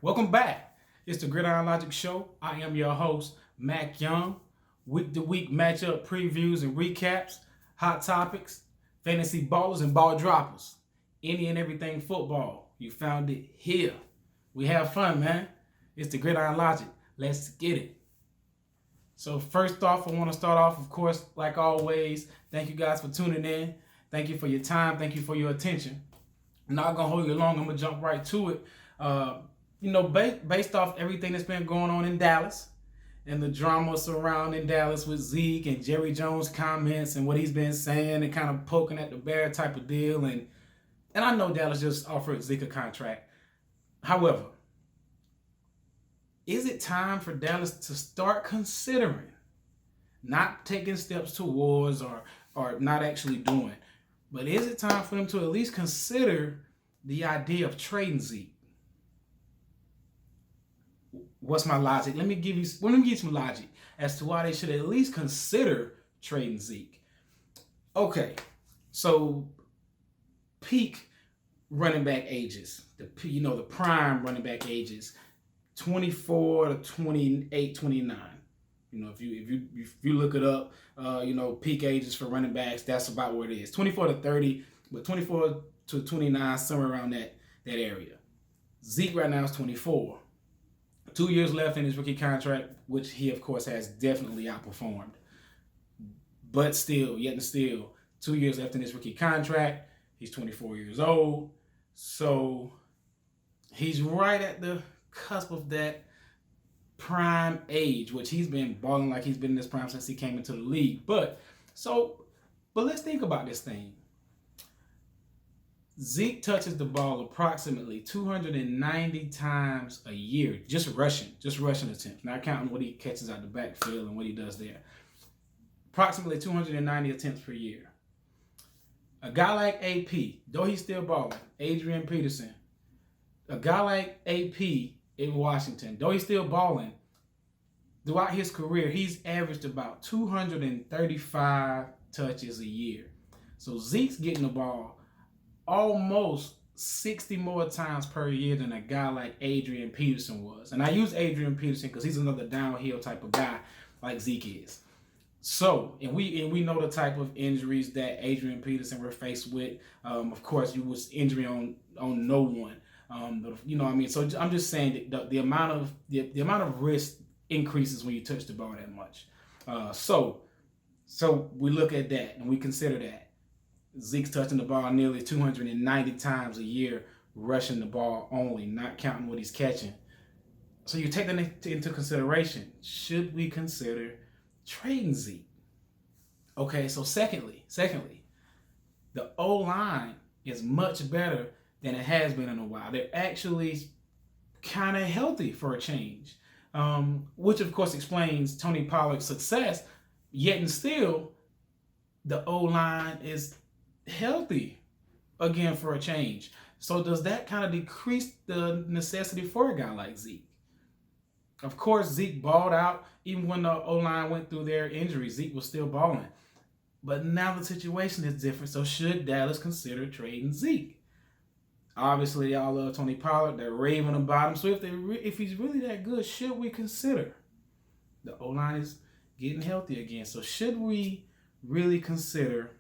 Welcome back. It's the Gridiron Logic Show. I am your host, Mac Young. Week-to-week matchup previews and recaps, hot topics, fantasy ballers and ball droppers. Any and everything football. You found it here. We have fun, man. It's the Gridiron Logic. Let's get it. So first off, I want to start off, of course, like always, thank you guys for tuning in. Thank you for your time. Thank you for your attention. I'm not going to hold you long. I'm going to jump right to it. Based off everything that's been going on in Dallas and the drama surrounding Dallas with Zeke and Jerry Jones' comments and what he's been saying and kind of poking at the bear type of deal. And I know Dallas just offered Zeke a contract. However, is it time for Dallas to start considering not taking steps towards or not actually doing, but is it time for them to at least consider the idea of trading Zeke? What's my logic? Let me give you some logic as to why they should at least consider trading Zeke. Okay, so peak running back ages, the prime running back ages, 24 to 28, 29. If you look it up, peak ages for running backs, that's about where it is. 24 to 30, but 24 to 29, somewhere around that area. Zeke right now is 24. 2 years left in his rookie contract, which he, of course, has definitely outperformed. But still, 2 years left in his rookie contract. He's 24 years old. So he's right at the cusp of that prime age, which he's been balling like he's been in this prime since he came into the league. But let's think about this thing. Zeke touches the ball approximately 290 times a year, just rushing attempts, not counting what he catches out the backfield and what he does there. Approximately 290 attempts per year. A guy like AP, though he's still balling, Adrian Peterson, a guy like AP in Washington, though he's still balling, throughout his career, he's averaged about 235 touches a year. So Zeke's getting the ball almost 60 more times per year than a guy like Adrian Peterson was. And I use Adrian Peterson because he's another downhill type of guy like Zeke is. So, and we know the type of injuries that Adrian Peterson were faced with. Of course, you was injury on no one. So I'm just saying that the amount of risk increases when you touch the ball that much. So we look at that and we consider that. Zeke's touching the ball nearly 290 times a year, rushing the ball only, not counting what he's catching. So you take that into consideration. Should we consider trading Zeke? Okay, so secondly, the O-line is much better than it has been in a while. They're actually kind of healthy for a change, which of course explains Tony Pollard's success, yet and still the O-line is healthy again for a change. So does that kind of decrease the necessity for a guy like Zeke? Of course, Zeke balled out. Even when the O-line went through their injury, Zeke was still balling. But now the situation is different. So should Dallas consider trading Zeke? Obviously, y'all love Tony Pollard. They're raving about him. So if he's really that good, should we consider? The O-line is getting healthy again. So should we really consider,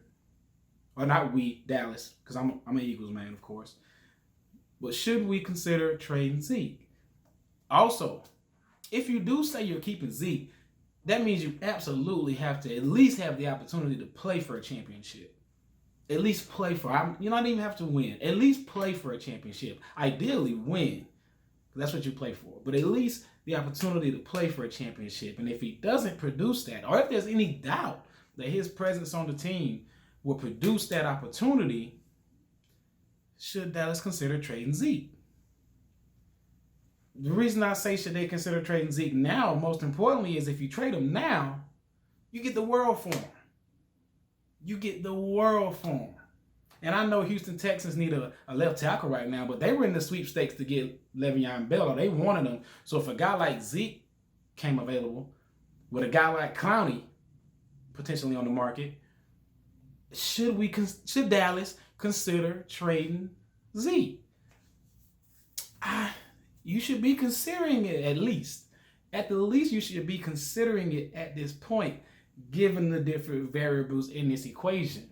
or not we, Dallas, because I'm an Eagles man, of course, but should we consider trading Zeke? Also, if you do say you're keeping Zeke, that means you absolutely have to at least have the opportunity to play for a championship. At least play for, you don't even have to win. At least play for a championship. Ideally win. That's what you play for. But at least the opportunity to play for a championship. And if he doesn't produce that, or if there's any doubt that his presence on the team will produce that opportunity, should Dallas consider trading Zeke? The reason I say should they consider trading Zeke now, most importantly, is if you trade him now, you get the world for him. You get the world for him. And I know Houston Texans need a left tackle right now, but they were in the sweepstakes to get Le'Veon Bell, or they wanted him. So if a guy like Zeke came available, with a guy like Clowney potentially on the market, should Dallas consider trading Zeke? you should be considering it at least. At the least, you should be considering it at this point, given the different variables in this equation.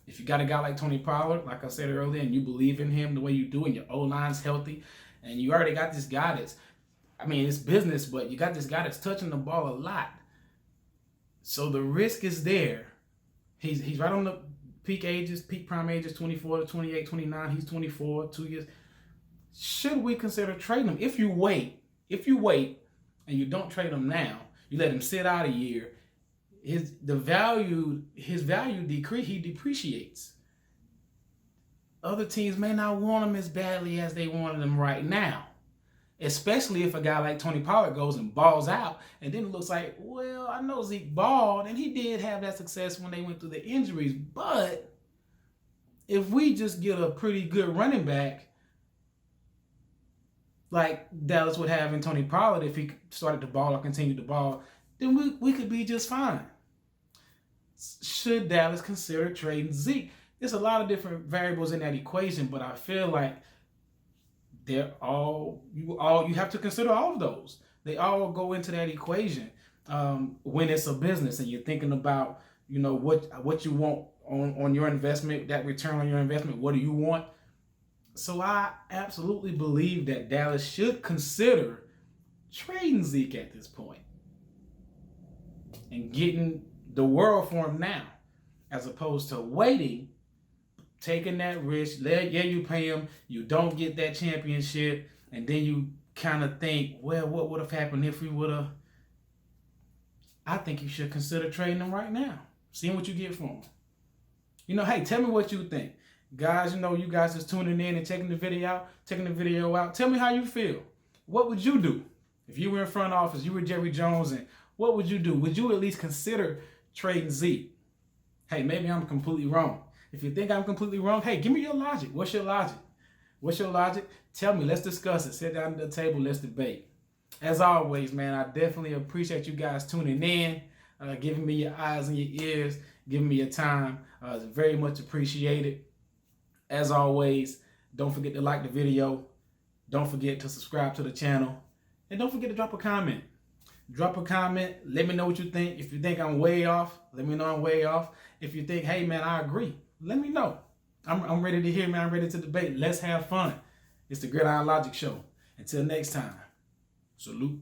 If you got a guy like Tony Pollard, like I said earlier, and you believe in him the way you do, and your O-line's healthy, and you already got this guy that's, I mean, it's business, but you got this guy that's touching the ball a lot. So the risk is there. He's right on the peak prime ages, 24 to 28, 29. He's 24, 2 years. Should we consider trading him? If you wait and you don't trade him now, you let him sit out a year, his value depreciates. Other teams may not want him as badly as they wanted him right now. Especially if a guy like Tony Pollard goes and balls out, and then it looks like, well, I know Zeke balled, and he did have that success when they went through the injuries, but if we just get a pretty good running back, like Dallas would have in Tony Pollard if he started to ball or continued to ball, then we could be just fine. Should Dallas consider trading Zeke? There's a lot of different variables in that equation, but I feel like you have to consider all of those. They all go into that equation when it's a business and you're thinking about, you know, what you want on your investment, that return on your investment. What do you want? So I absolutely believe that Dallas should consider trading Zeke at this point and getting the world for him now, as opposed to waiting, taking that risk. You pay him, you don't get that championship, and then you kind of think, well, what would have happened if we would have? I think you should consider trading him right now, seeing what you get for him. You know, hey, tell me what you think. Guys, you know, you guys just tuning in and checking the video out. Tell me how you feel. What would you do if you were in front office, you were Jerry Jones, and what would you do? Would you at least consider trading Zeke? Hey, maybe I'm completely wrong. If you think I'm completely wrong, hey, give me your logic. What's your logic? Tell me. Let's discuss it. Sit down at the table. Let's debate. As always, man, I definitely appreciate you guys tuning in, giving me your eyes and your ears, giving me your time. It's very much appreciated. As always, don't forget to like the video. Don't forget to subscribe to the channel. And don't forget to drop a comment. Drop a comment. Let me know what you think. If you think I'm way off, let me know I'm way off. If you think, hey, man, I agree, let me know. I'm ready to hear, man. I'm ready to debate. Let's have fun. It's the Gridiron Logic Show. Until next time, salute.